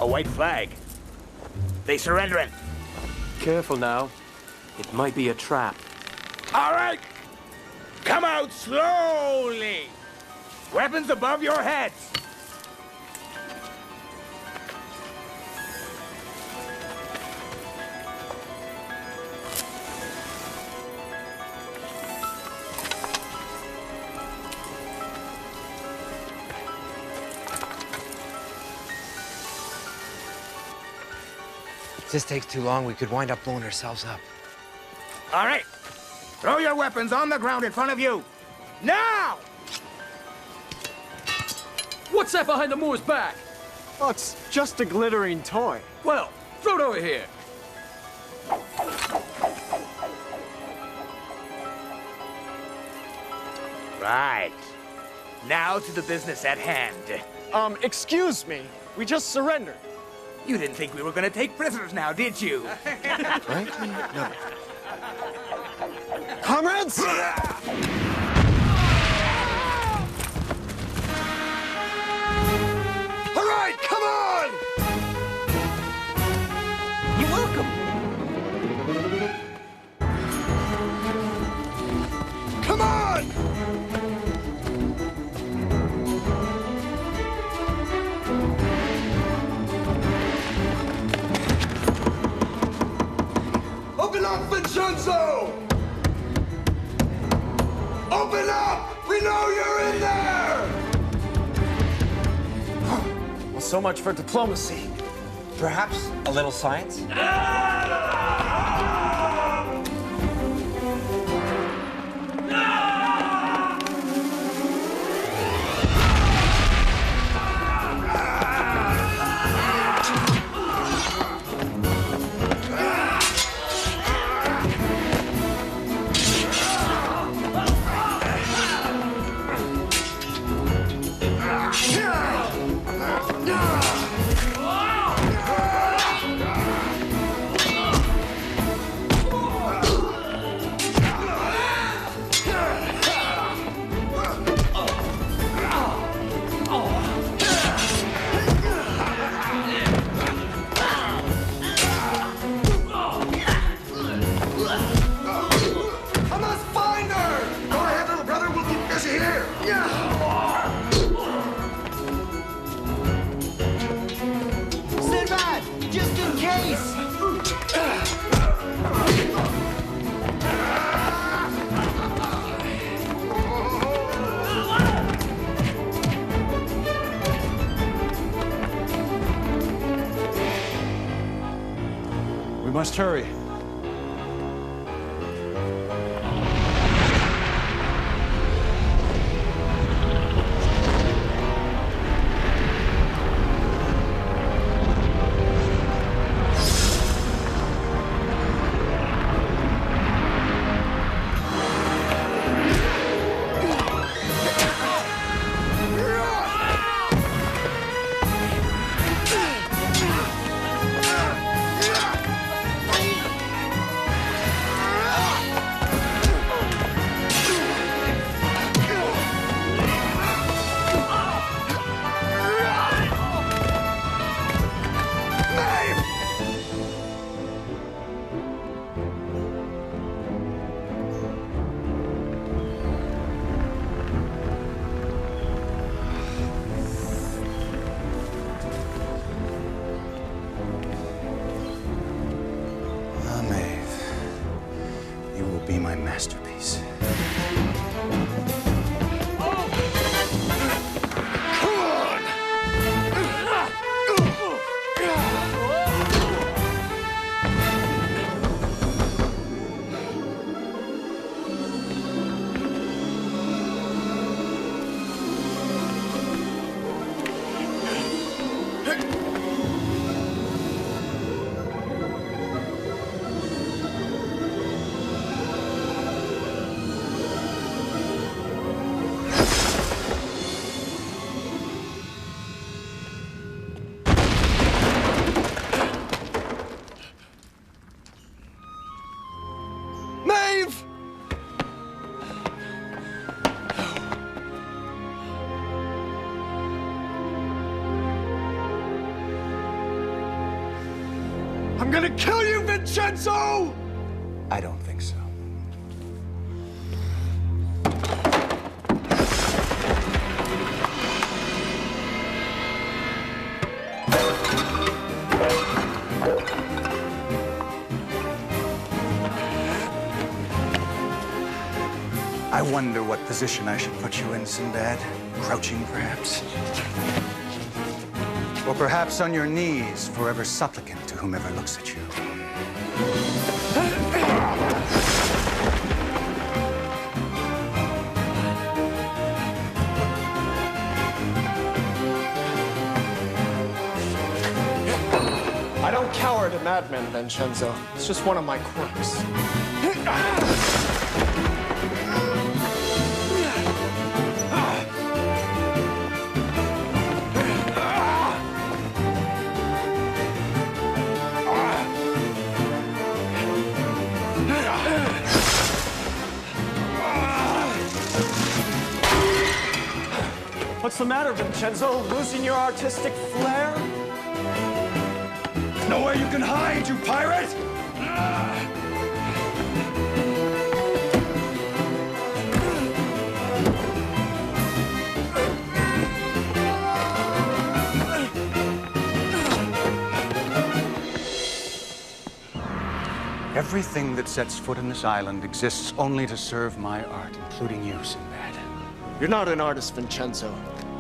A white flag. They surrendering. Careful now. It might be a trap. All right. Come out slowly. Weapons above your heads. If this takes too long, we could wind up blowing ourselves up. All right. Throw your weapons on the ground in front of you. Now! What's that behind the Moor's back? Oh, it's just a glittering toy. Well, throw it over here. Right. Now to the business at hand. Excuse me. We just surrendered. You didn't think we were gonna take prisoners now, did you? Frankly, no. Comrades! All right, come on! You're welcome. Come on! Open up, Vincenzo! Open up! We know you're in there! Well, so much for diplomacy. Perhaps a little science? Sinbad, just in case. We must hurry. You will be my masterpiece. Maeve! I'm gonna kill you, Vincenzo! I don't think so. I wonder what position I should put you in, Sinbad. Crouching, perhaps? Or perhaps on your knees, forever supplicant to whomever looks at you. I don't cower to madmen, Vincenzo. It's just one of my quirks. What's the matter, Vincenzo? Losing your artistic flair? Nowhere you can hide, you pirate! Everything that sets foot in this island exists only to serve my art, including you, Sinbad. You're not an artist, Vincenzo.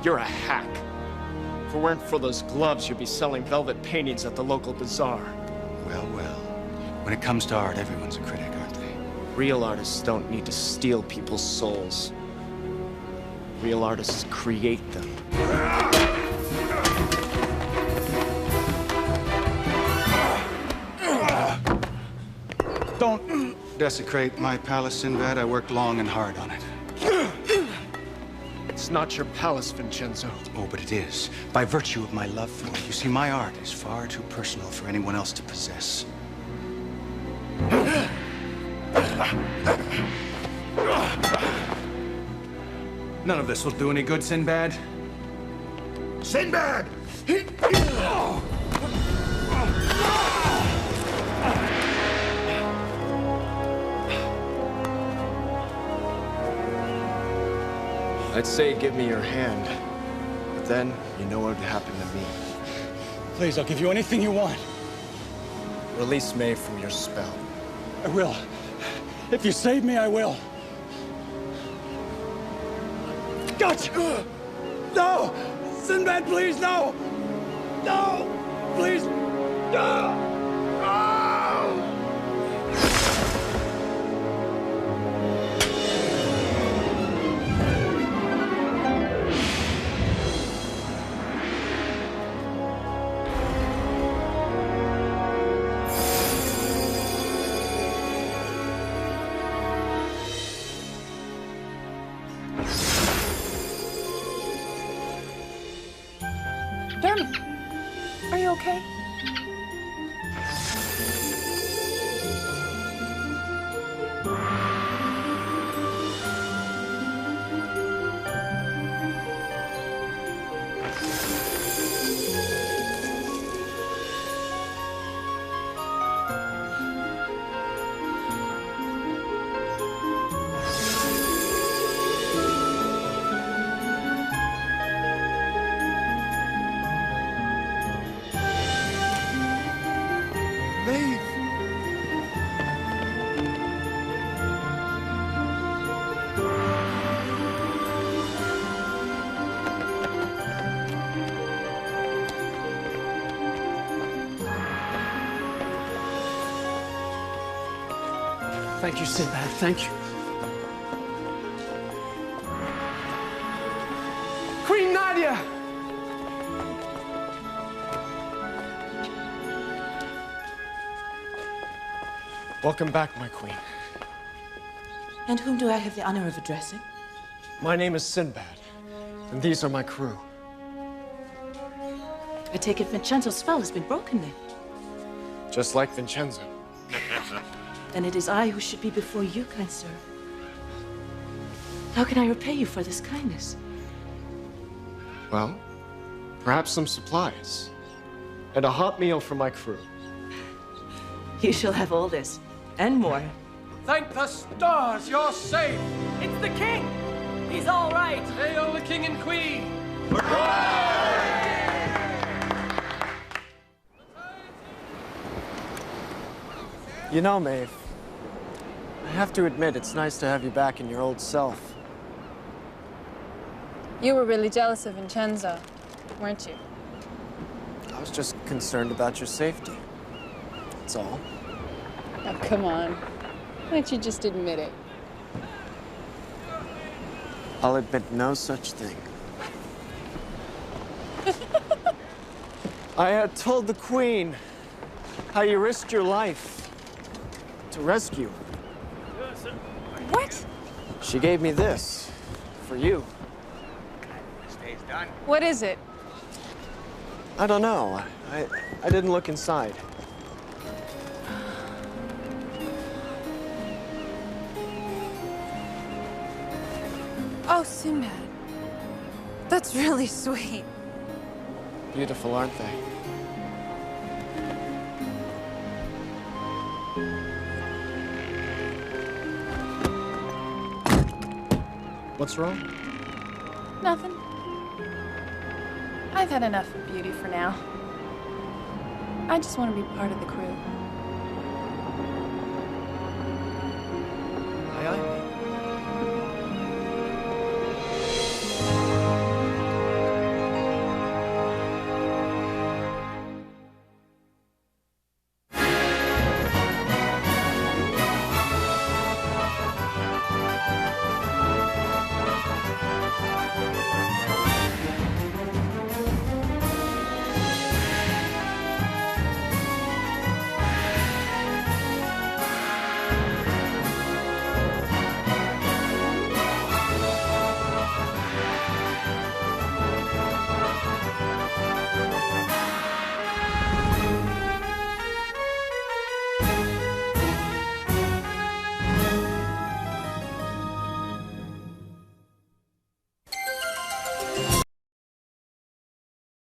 You're a hack. If it weren't for those gloves, you'd be selling velvet paintings at the local bazaar. Well, well. When it comes to art, everyone's a critic, aren't they? Real artists don't need to steal people's souls. Real artists create them. Don't desecrate my palace, Sinbad. I worked long and hard on it. It's not your palace, Vincenzo. Oh, but it is. By virtue of my love for it. You see, my art is far too personal for anyone else to possess. None of this will do any good, Sinbad. Sinbad! I'd say give me your hand, but then you know what would happen to me. Please, I'll give you anything you want. Release May from your spell. I will. If you save me, I will. Gotcha! No! Sinbad, please, no! No! Please! No! Dermot, are you okay? Thank you, Sinbad. Thank you. Queen Nadia! Welcome back, my queen. And whom do I have the honor of addressing? My name is Sinbad, and these are my crew. I take it Vincenzo's spell has been broken then. Just like Vincenzo. Then it is I who should be before you, kind sir. How can I repay you for this kindness? Well, perhaps some supplies. And a hot meal for my crew. You shall have all this, and more. Thank the stars, you're safe! It's the king! He's all right! Hail the king and queen! You know, Maeve, I have to admit it's nice to have you back in your old self. You were really jealous of Vincenzo, weren't you? concerned about your safety. That's all. Oh, come on. Why don't you just admit it? I'll admit no such thing. I had told the Queen how you risked your life to rescue her. What? She gave me this for you. What is it? I don't know. I didn't look inside. Oh, Sinbad. That's really sweet. Beautiful, aren't they? What's wrong? Nothing. I've had enough of beauty for now. I just want to be part of the crew. Aye, aye.